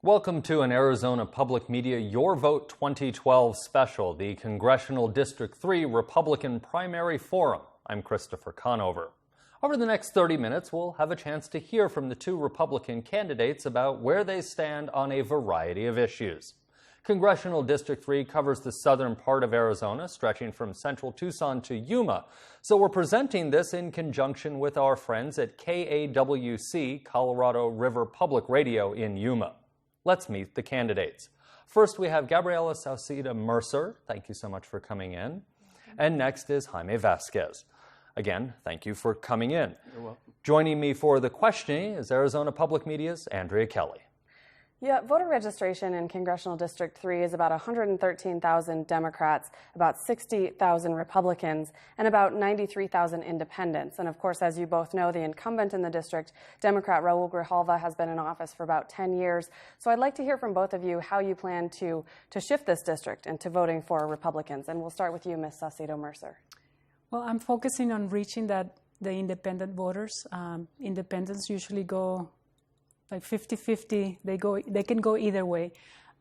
Welcome to an Arizona Public Media Your Vote 2012 special, the Congressional District 3 Republican Primary Forum. I'm Christopher Conover. Over the next 30 minutes, we'll have a chance to hear from the two Republican candidates about where they stand on a variety of issues. Congressional District 3 covers the southern part of Arizona, stretching from central Tucson to Yuma. So we're presenting this in conjunction with our friends at KAWC, Colorado River Public Radio in Yuma. Let's meet the candidates. First, we have Gabriela Sauceda Mercer. Thank you so much for coming in. And next is Jaime Vasquez. Again, thank you for coming in. You're welcome. Joining me for the questioning is Arizona Public Media's Andrea Kelly. Yeah, voter registration in Congressional District 3 is about 113,000 Democrats, about 60,000 Republicans, and about 93,000 independents. And of course, as you both know, the incumbent in the district, Democrat Raul Grijalva, has been in office for about 10 years. So I'd like to hear from both of you how you plan to shift this district into voting for Republicans. And we'll start with you, Ms. Saucedo Mercer. Well, I'm focusing on reaching the independent voters. Independents usually go like 50-50, they can go either way.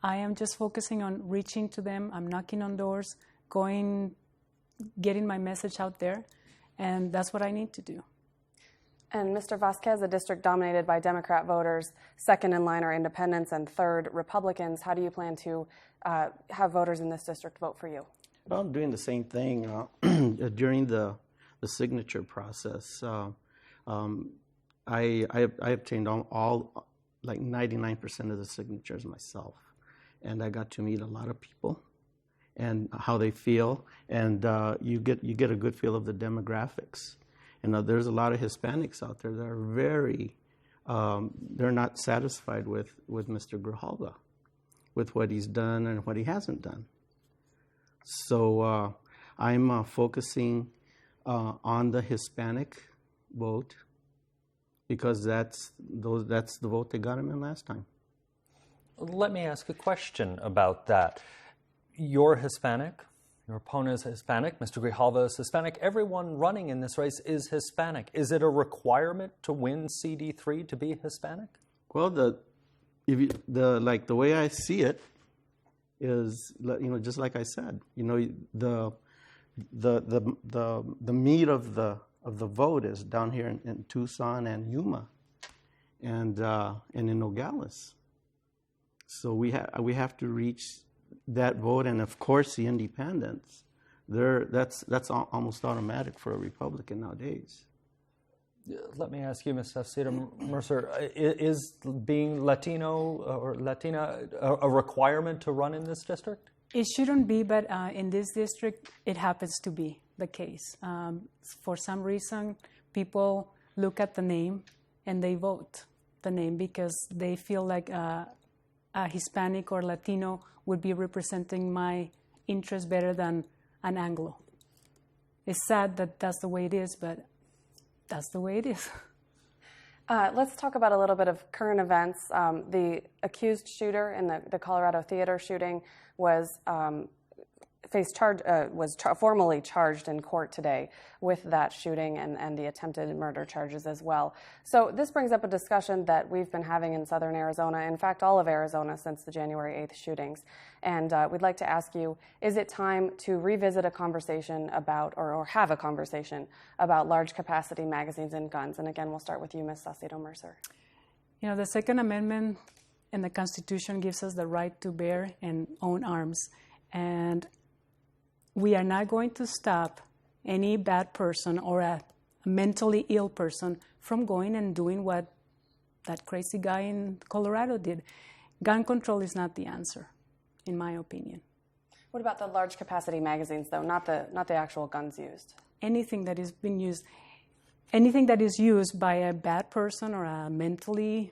I am just focusing on reaching to them. I'm knocking on doors, getting my message out there, and that's what I need to do. And Mr. Vasquez, a district dominated by Democrat voters, second in line are independents, and third, Republicans. How do you plan to have voters in this district vote for you? Well, I'm doing the same thing during the signature process. I obtained all like 99% of the signatures myself, and I got to meet a lot of people and how they feel, and you get a good feel of the demographics. And there's a lot of Hispanics out there that are very they're not satisfied with Mr. Grijalva, with what he's done and what he hasn't done. So I'm focusing on the Hispanic vote, because that's the vote they got him in last time. Let me ask a question about that. You're Hispanic, your opponent is Hispanic, Mr. Grijalva is Hispanic. Everyone running in this race is Hispanic. Is it a requirement to win CD3 to be Hispanic? Well, the way I see it is, just like I said, the meat of the vote is down here in Tucson and Yuma, and in Nogales. So we have to reach that vote, and of course the independents. That's almost automatic for a Republican nowadays. Let me ask you, Ms. Saucedo Mercer, is being Latino or Latina a requirement to run in this district? It shouldn't be, but in this district, it happens to be the case. For some reason, people look at the name and they vote the name because they feel like a Hispanic or Latino would be representing my interest better than an Anglo. It's sad that that's the way it is, but that's the way it is. Let's talk about a little bit of current events. The accused shooter in the Colorado theater shooting was formally charged in court today with that shooting and the attempted murder charges as well. So this brings up a discussion that we've been having in southern Arizona, in fact all of Arizona, since the January 8th shootings. And we'd like to ask you, is it time to revisit a conversation about, or have a conversation about large capacity magazines and guns? And again, we'll start with you, Ms. Saucedo Mercer. The Second Amendment in the Constitution gives us the right to bear and own arms. And we are not going to stop any bad person or a mentally ill person from going and doing what that crazy guy in Colorado did. Gun control is not the answer, in my opinion. What about the large capacity magazines, though, not the actual guns used? Anything that is being used, anything that is used by a bad person or a mentally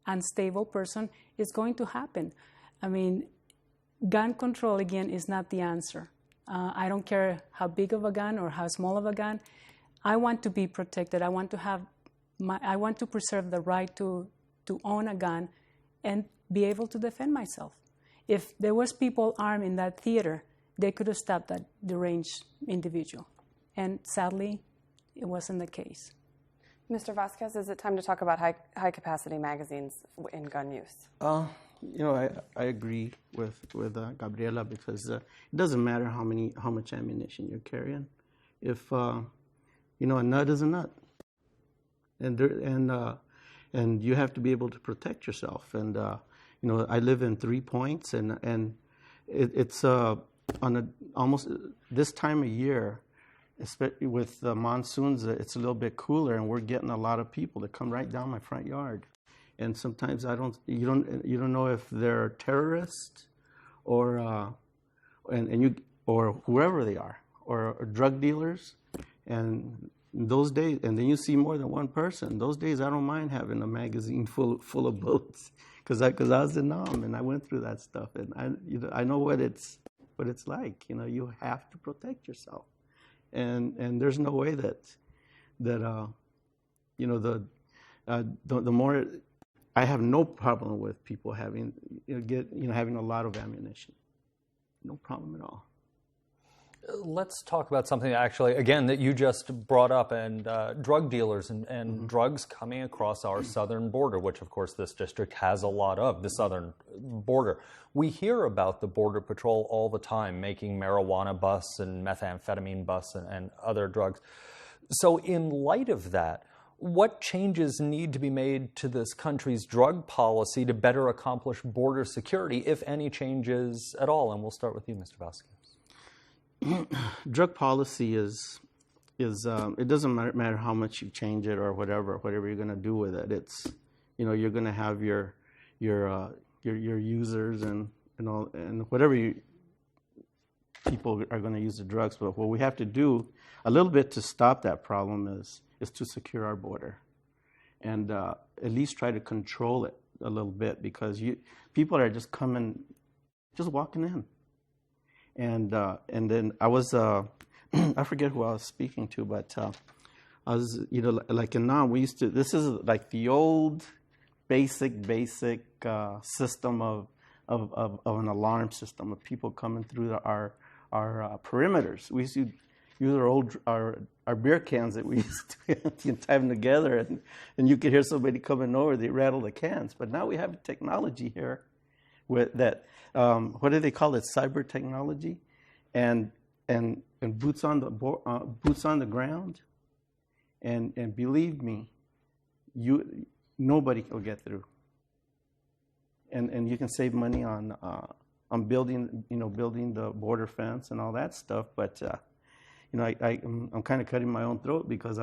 unstable person is going to happen. I mean, gun control, again, is not the answer. I don't care how big of a gun or how small of a gun. I want to be protected. I want to preserve the right to own a gun and be able to defend myself. If there was people armed in that theater, they could have stopped that deranged individual. And sadly, it wasn't the case. Mr. Vasquez, is it time to talk about high-capacity magazines in gun use? I agree with Gabriela, because it doesn't matter how much ammunition you're carrying. If a nut is a nut, and you have to be able to protect yourself. And I live in 3 Points, and it's on almost this time of year, especially with the monsoons, it's a little bit cooler, and we're getting a lot of people that come right down my front yard. And sometimes you don't know if they're terrorists or whoever they are, or drug dealers. And those days, and then you see more than one person. Those days, I don't mind having a magazine full of bullets, because I was in Nam and I went through that stuff, and I know what it's like. You have to protect yourself, and there's no way that the more. I have no problem with people having having a lot of ammunition. No problem at all. Let's talk about something actually, again, that you just brought up, and drug dealers and drugs coming across our southern border, which of course this district has a lot of, the southern border. We hear about the Border Patrol all the time making marijuana busts and methamphetamine busts and other drugs. So in light of that, what changes need to be made to this country's drug policy to better accomplish border security, if any changes at all? And we'll start with you, Mr. Vasquez. Drug policy is it doesn't matter how much you change it or whatever you're going to do with it. It's you're going to have your users and all, and whatever people are going to use the drugs. But what we have to do a little bit to stop that problem is to secure our border, and at least try to control it a little bit, because people are just walking in. And then I was I forget who I was speaking to, but I was like in Nam, we used to, this is like the old basic system of an alarm system of people coming through our perimeters. We used to use our beer cans that we used to tie them together, and you could hear somebody coming over, they rattle the cans. But now we have technology here with that. What do they call it? Cyber technology, and boots on the ground, and believe me, nobody will get through. And you can save money on building the border fence and all that stuff. But I'm kind of cutting my own throat, because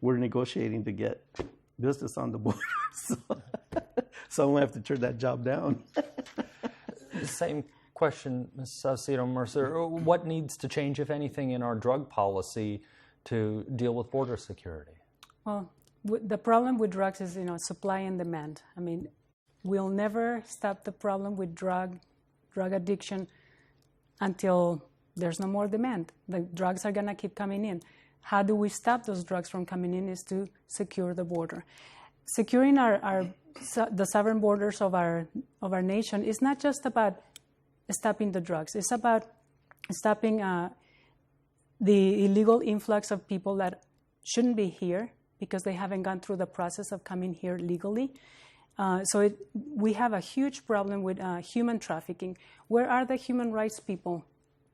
we're negotiating to get business on the border, so I'm gonna have to turn that job down. Same question, Ms. Saucedo-Mercer. What needs to change, if anything, in our drug policy to deal with border security? Well, the problem with drugs is, supply and demand. I mean, we'll never stop the problem with drug addiction until there's no more demand. The drugs are going to keep coming in. How do we stop those drugs from coming in is to secure the border. Securing the southern borders of our nation is not just about stopping the drugs. It's about stopping the illegal influx of people that shouldn't be here because they haven't gone through the process of coming here legally. We have a huge problem with human trafficking. Where are the human rights people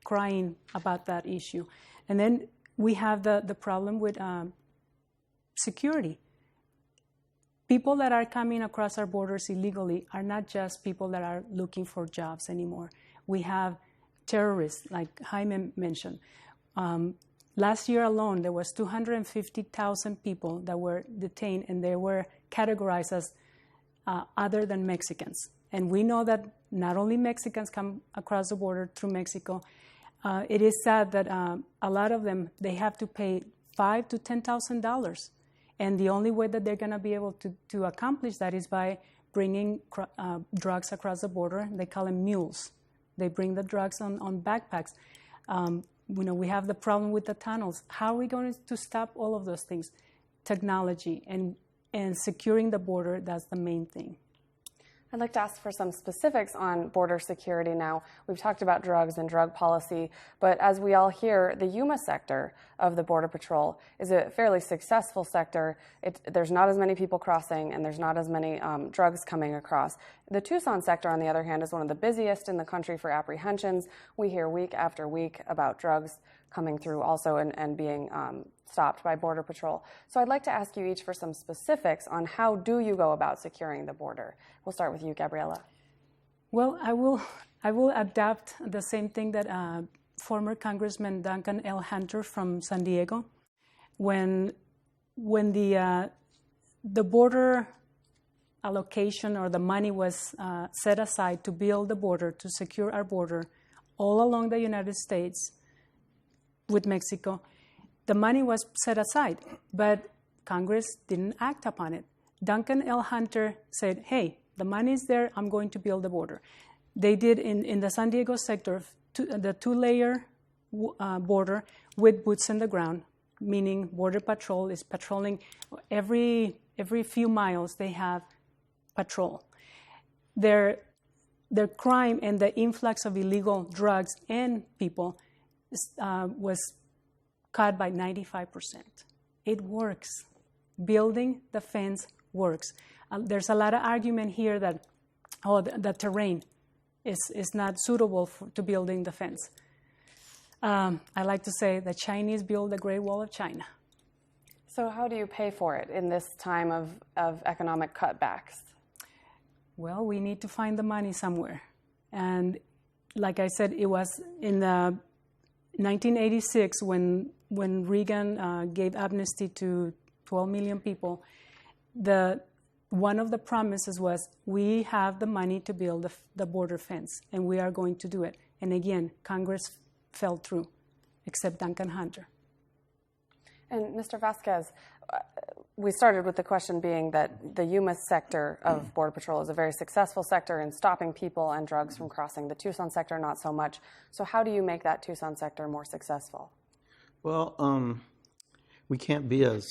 crying about that issue? And then we have the problem with security. People that are coming across our borders illegally are not just people that are looking for jobs anymore. We have terrorists, like Jaime mentioned. Last year alone, there was 250,000 people that were detained, and they were categorized as other than Mexicans. And we know that not only Mexicans come across the border through Mexico. It is sad that a lot of them, they have to pay $5,000 to $10,000. And the only way that they're going to be able to accomplish that is by bringing drugs across the border. They call them mules. They bring the drugs on backpacks. We have the problem with the tunnels. How are we going to stop all of those things? Technology and securing the border, that's the main thing. I'd like to ask for some specifics on border security now. We've talked about drugs and drug policy, but as we all hear, the Yuma sector of the Border Patrol is a fairly successful sector. There's not as many people crossing, and there's not as many drugs coming across. The Tucson sector, on the other hand, is one of the busiest in the country for apprehensions. We hear week after week about drugs coming through also and being stopped by Border Patrol. So I'd like to ask you each for some specifics on how do you go about securing the border. We'll start with you, Gabriela. Well, I will adapt the same thing that former Congressman Duncan L. Hunter from San Diego, when the border allocation or the money was set aside to build the border, to secure our border all along the United States with Mexico, the money was set aside, but Congress didn't act upon it. Duncan L. Hunter said, hey, the money's there, I'm going to build the border. They did in the San Diego sector, the two-layer border with boots on the ground, meaning Border Patrol is patrolling every few miles. They have patrol. Their crime and the influx of illegal drugs and people was cut by 95%. It works. Building the fence works. There's a lot of argument here that the terrain is not suitable to building the fence. I like to say the Chinese built the Great Wall of China. So how do you pay for it in this time of economic cutbacks? Well, we need to find the money somewhere. And like I said, it was in 1986 when Reagan gave amnesty to 12 million people. One of the promises was, we have the money to build the border fence, and we are going to do it. And again, Congress fell through, except Duncan Hunter. And Mr. Vasquez, we started with the question being that the Yuma sector of Border Patrol is a very successful sector in stopping people and drugs from crossing. The Tucson sector, not so much. So how do you make that Tucson sector more successful? Well, we can't be as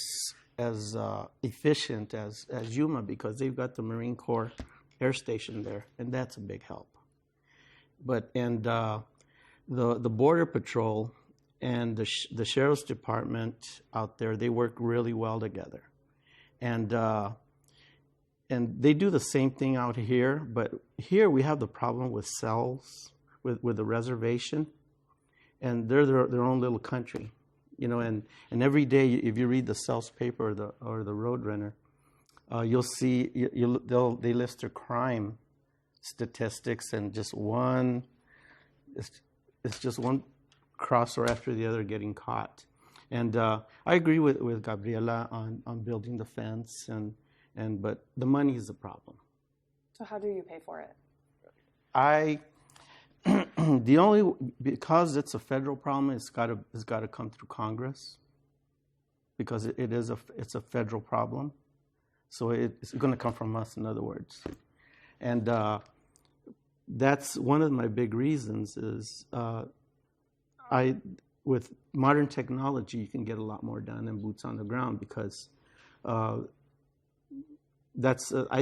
efficient as Yuma because they've got the Marine Corps Air Station there, and that's a big help. The Border Patrol and the Sheriff's Department out there, they work really well together. And they do the same thing out here, but here we have the problem with cells, with the reservation, and they're their own little country. You know, and every day, if you read the Cells paper or the Roadrunner, you'll see they list their crime statistics, and it's just one crosser after the other getting caught. And I agree with Gabriela on building the fence, but the money is the problem. So how do you pay for it? Because it's a federal problem, it's got to come through Congress, because it's a federal problem. So it's going to come from us, in other words. And that's one of my big reasons is with modern technology, you can get a lot more done than boots on the ground, because I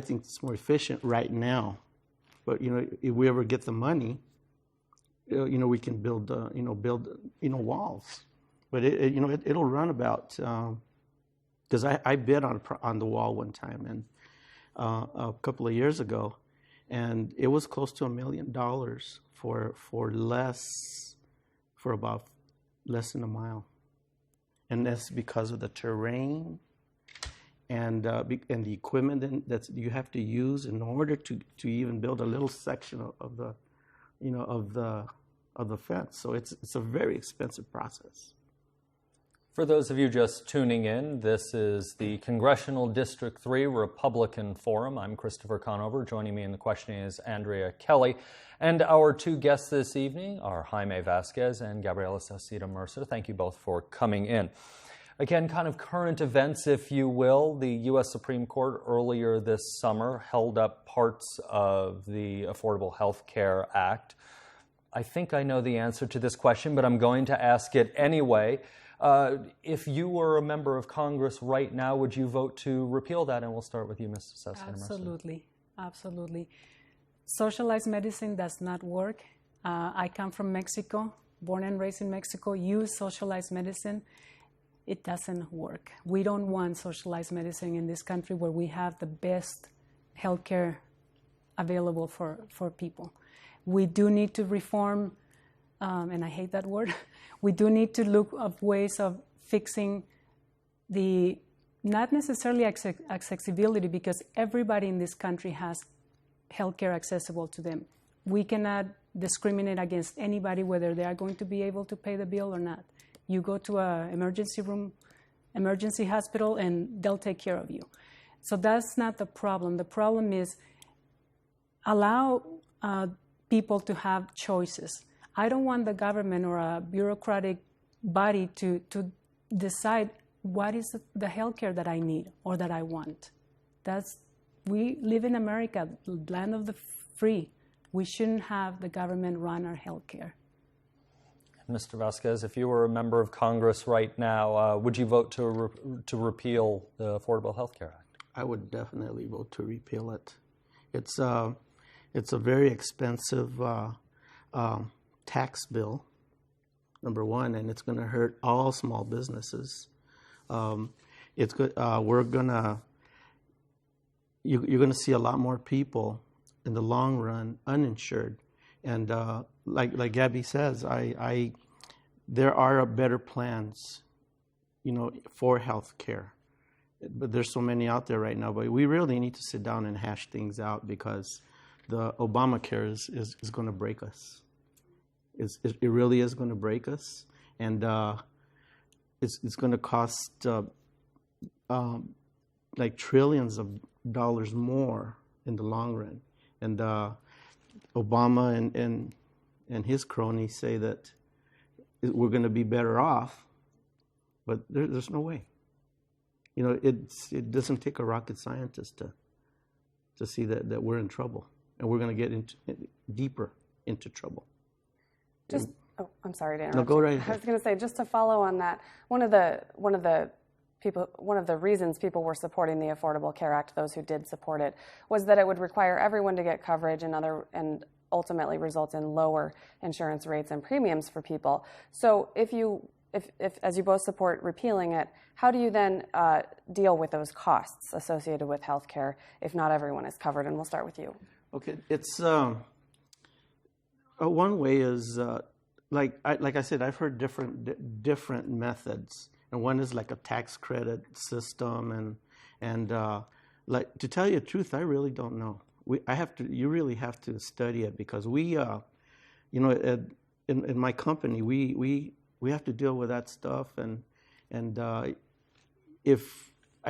think it's more efficient right now. But if we ever get the money, we can build walls. But it'll run about, because I bid on the wall one time, and a couple of years ago, and it was close to $1 million for about less than a mile, and that's because of the terrain and the equipment that you have to use in order to even build a little section of the fence. So it's a very expensive process. For those of you just tuning in, this is the Congressional District 3 Republican Forum. I'm Christopher Conover. Joining me in the questioning is Andrea Kelly. And our two guests this evening are Jaime Vasquez and Gabriela Sauceda Mercer. Thank you both for coming in. Again, kind of current events, if you will. The U.S. Supreme Court earlier this summer held up parts of the Affordable Health Care Act. I think I know the answer to this question, but I'm going to ask it anyway. If you were a member of Congress right now, would you vote to repeal that? And we'll start with you, Ms. Sauceda Mercer. Absolutely. Absolutely. Socialized medicine does not work. I come from Mexico, born and raised in Mexico, use socialized medicine. It doesn't work. We don't want socialized medicine in this country where we have the best healthcare available for people. We do need to reform, and I hate that word, we do need to look at ways of fixing the, not necessarily accessibility, because everybody in this country has healthcare accessible to them. We cannot discriminate against anybody whether they are going to be able to pay the bill or not. You go to an emergency room, emergency hospital, and they'll take care of you. So that's not the problem. The problem is allow people to have choices. I don't want the government or a bureaucratic body to decide what is the healthcare that I need or that I want. We live in America, the land of the free. We shouldn't have the government run our healthcare. Mr. Vasquez, if you were a member of Congress right now, would you vote to repeal the Affordable Health Care Act? I would definitely vote to repeal it. It's a very expensive tax bill, number one, and it's going to hurt all small businesses. It's good. You're going to see a lot more people in the long run uninsured, and like Gabby says, there are better plans, for health care, but there's so many out there right now. But we really need to sit down and hash things out, because the Obamacare is going to break us. It really is going to break us, and it's going to cost like trillions of dollars more in the long run. And Obama and his cronies say that we're going to be better off, but there's no way. It doesn't take a rocket scientist to see that we're in trouble, and we're going to get deeper into trouble. I'm sorry to interrupt. No, go right ahead. I was going to say, just to follow on that, one of the reasons people were supporting the Affordable Care Act, those who did support it, was that it would require everyone to get coverage and ultimately result in lower insurance rates and premiums for people. So if as you both support repealing it, how do you then deal with those costs associated with health care if not everyone is covered? And we'll start with you. Okay, it's one way is like I said, I've heard different methods. And one is like a tax credit system, and like, to tell you the truth, I really don't know. You really have to study it, because we, in my company, we have to deal with that stuff, and I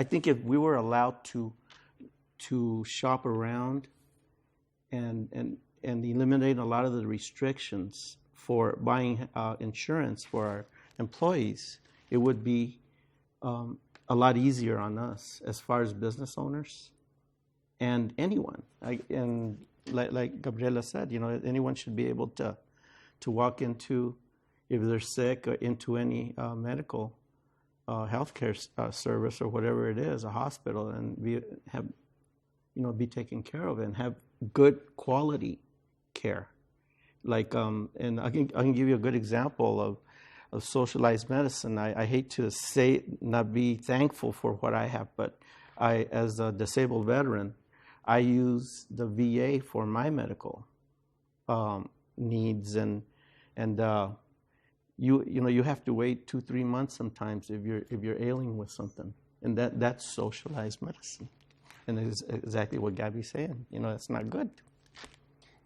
think if we were allowed to shop around and eliminate a lot of the restrictions for buying insurance for our employees, it would be a lot easier on us as far as business owners and anyone. And like Gabriela said, anyone should be able to walk into, if they're sick, or into any medical healthcare service or whatever it is, a hospital, and be taken care of and have good quality care. Like, and I can give you a good example of socialized medicine. I hate to say, not be thankful for what I have, but as a disabled veteran, I use the VA for my medical needs, and you have to wait 2-3 months sometimes if you're ailing with something, and that's socialized medicine, and it's exactly what Gabby's saying. It's not good.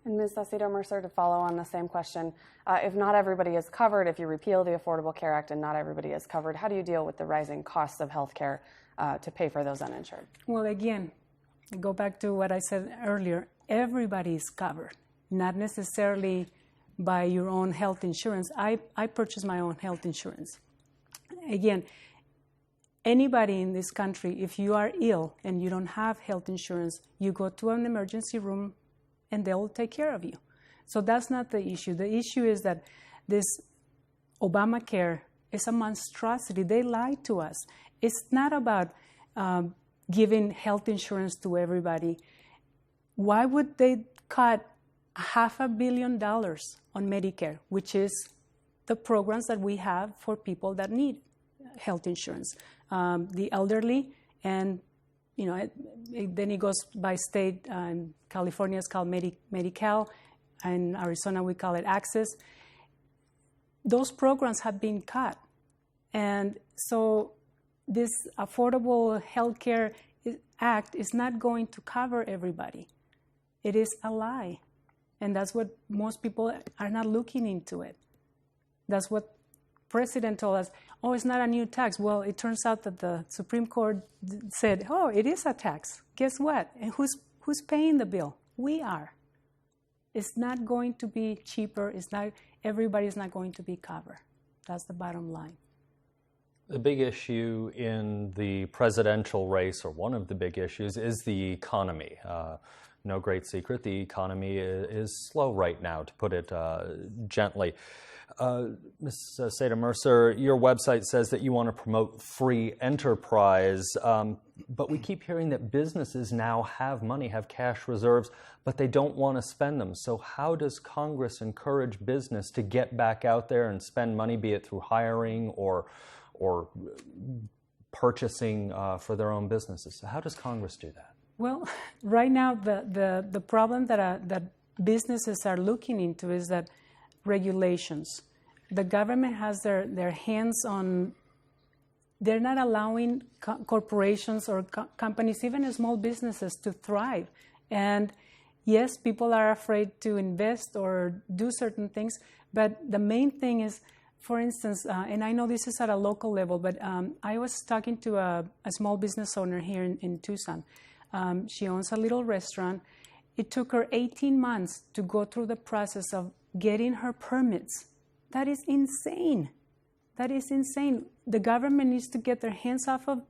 And Ms. Saucedo Mercer, to follow on the same question, if not everybody is covered, if you repeal the Affordable Care Act and not everybody is covered, how do you deal with the rising costs of health care to pay for those uninsured? Well, again, I go back to what I said earlier. Everybody is covered, not necessarily by your own health insurance. I purchase my own health insurance. Again, anybody in this country, if you are ill and you don't have health insurance, you go to an emergency room and they'll take care of you. So that's not the issue. The issue is that this Obamacare is a monstrosity. They lied to us. It's not about giving health insurance to everybody. Why would they cut $500 million on Medicare, which is the programs that we have for people that need health insurance, the elderly, and then it goes by state. California is called Medi-Cal, and Arizona we call it Access. Those programs have been cut, and so this Affordable Health Care Act is not going to cover everybody. It is a lie, and that's what most people are not looking into it. That's what President told us. Oh, it's not a new tax. Well, it turns out that the Supreme Court said, oh, it is a tax. Guess what? And who's paying the bill? We are. It's not going to be cheaper. Everybody's not going to be covered. That's the bottom line. The big issue in the presidential race, or one of the big issues, is the economy. No great secret, the economy is slow right now, to put it gently. Ms. Seda Mercer, your website says that you want to promote free enterprise, but we keep hearing that businesses now have money, have cash reserves, but they don't want to spend them. So how does Congress encourage business to get back out there and spend money, be it through hiring or purchasing for their own businesses? So how does Congress do that? Well, right now the problem that businesses are looking into is that regulations. The government has their hands on. They're not allowing corporations or companies, even small businesses, to thrive. And yes, people are afraid to invest or do certain things, but the main thing is, for instance, and I know this is at a local level, but I was talking to a small business owner here in Tucson. She owns a little restaurant. It took her 18 months to go through the process of getting her permits. That is insane. That is insane. The government needs to get their hands off of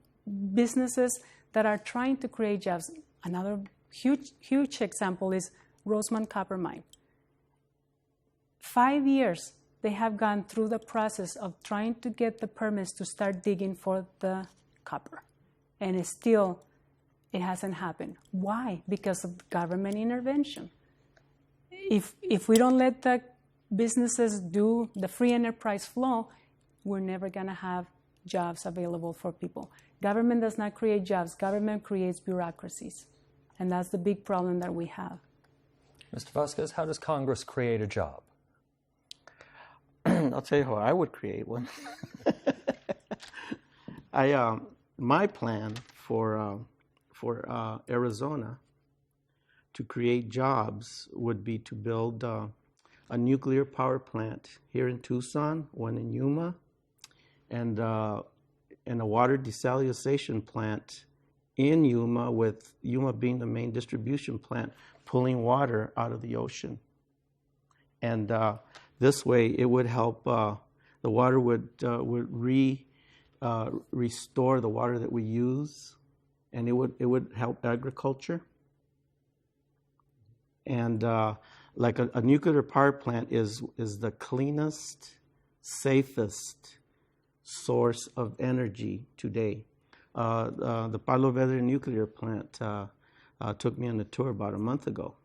businesses that are trying to create jobs. Another huge example is Rosemont Copper Mine. 5 years they have gone through the process of trying to get the permits to start digging for the copper. And it hasn't happened. Why? Because of government intervention. If we don't let the businesses do the free enterprise flow, we're never going to have jobs available for people. Government does not create jobs. Government creates bureaucracies. And that's the big problem that we have. Mr. Vasquez, how does Congress create a job? I'll tell you how I would create one. My plan for Arizona to create jobs would be to build a nuclear power plant here in Tucson, one in Yuma, and a water desalination plant in Yuma, with Yuma being the main distribution plant, pulling water out of the ocean. And this way, it would help. The water would restore the water that we use, and it would help agriculture. And like a nuclear power plant is the cleanest, safest source of energy today. The Palo Verde nuclear plant took me on a tour about a month ago,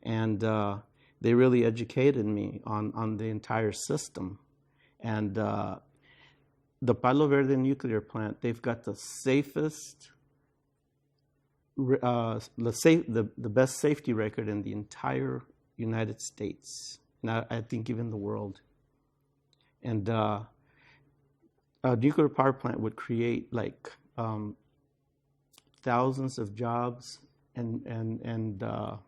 and they really educated me on the entire system. And the Palo Verde nuclear plant, they've got the safest, the best safety record in the entire United States, and I think even the world. And a nuclear power plant would create like thousands of jobs and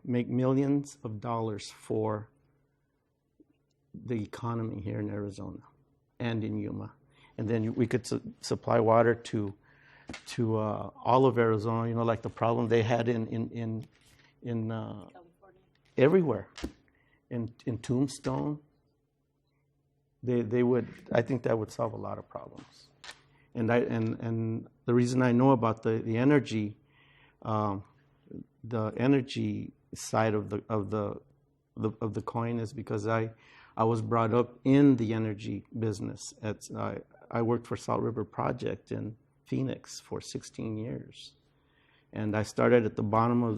make millions of dollars for the economy here in Arizona and in Yuma. And then we could supply water to all of Arizona. You know, like the problem they had in everywhere, in Tombstone. They would. I think that would solve a lot of problems. And the reason I know about the energy side of the coin is because I was brought up in the energy business. I worked for Salt River Project in Phoenix for 16 years, and I started at the bottom of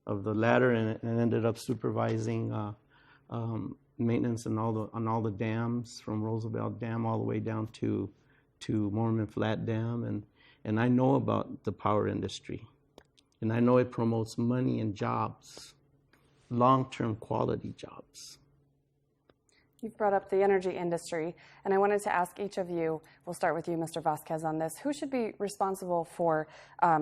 the ladder, and ended up supervising maintenance on all the dams, from Roosevelt Dam all the way down to Mormon Flat Dam, and I know about the power industry, and I know it promotes money and jobs, long-term quality jobs. You've brought up the energy industry, and I wanted to ask each of you, we'll start with you, Mr. Vasquez, on this. Who should be responsible for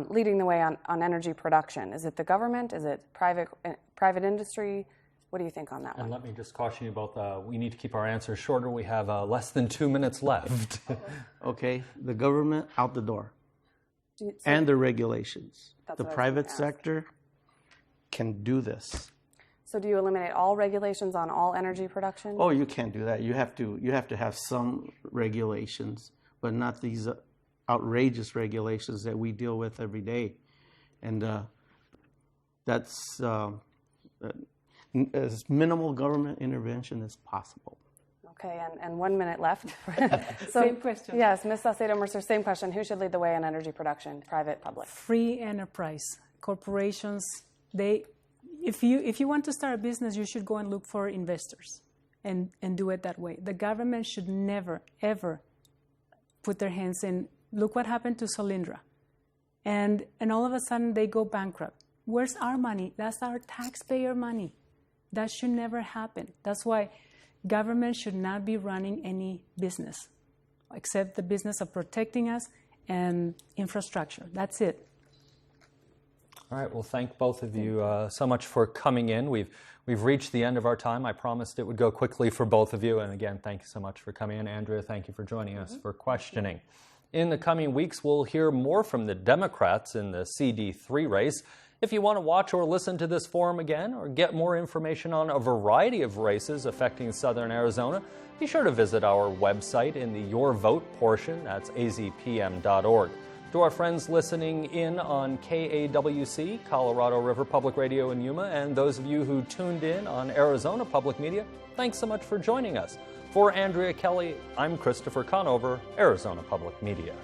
leading the way on energy production? Is it the government? Is it private industry? What do you think on that one? And let me just caution you about we need to keep our answers shorter. We have less than 2 minutes left. Okay, the government out the door, and the regulations. The private sector can do this. So do you eliminate all regulations on all energy production? Oh, you can't do that. You have to have some regulations, but not these outrageous regulations that we deal with every day. And that's as minimal government intervention as possible. Okay, and 1 minute left. Same question. Yes, Ms. Salcedo-Mercer, same question. Who should lead the way in energy production, private, public? Free enterprise. Corporations, if you want to start a business, you should go and look for investors and do it that way. The government should never, ever put their hands in. Look what happened to Solyndra. And all of a sudden they go bankrupt. Where's our money? That's our taxpayer money. That should never happen. That's why government should not be running any business except the business of protecting us and infrastructure. That's it. All right, well, thank both of you so much for coming in. We've reached the end of our time. I promised it would go quickly for both of you. And again, thank you so much for coming in. Andrea, thank you for joining us for questioning. In the coming weeks, we'll hear more from the Democrats in the CD3 race. If you want to watch or listen to this forum again or get more information on a variety of races affecting southern Arizona, be sure to visit our website in the Your Vote portion. That's azpm.org. To our friends listening in on KAWC, Colorado River Public Radio in Yuma, and those of you who tuned in on Arizona Public Media, thanks so much for joining us. For Andrea Kelly, I'm Christopher Conover, Arizona Public Media.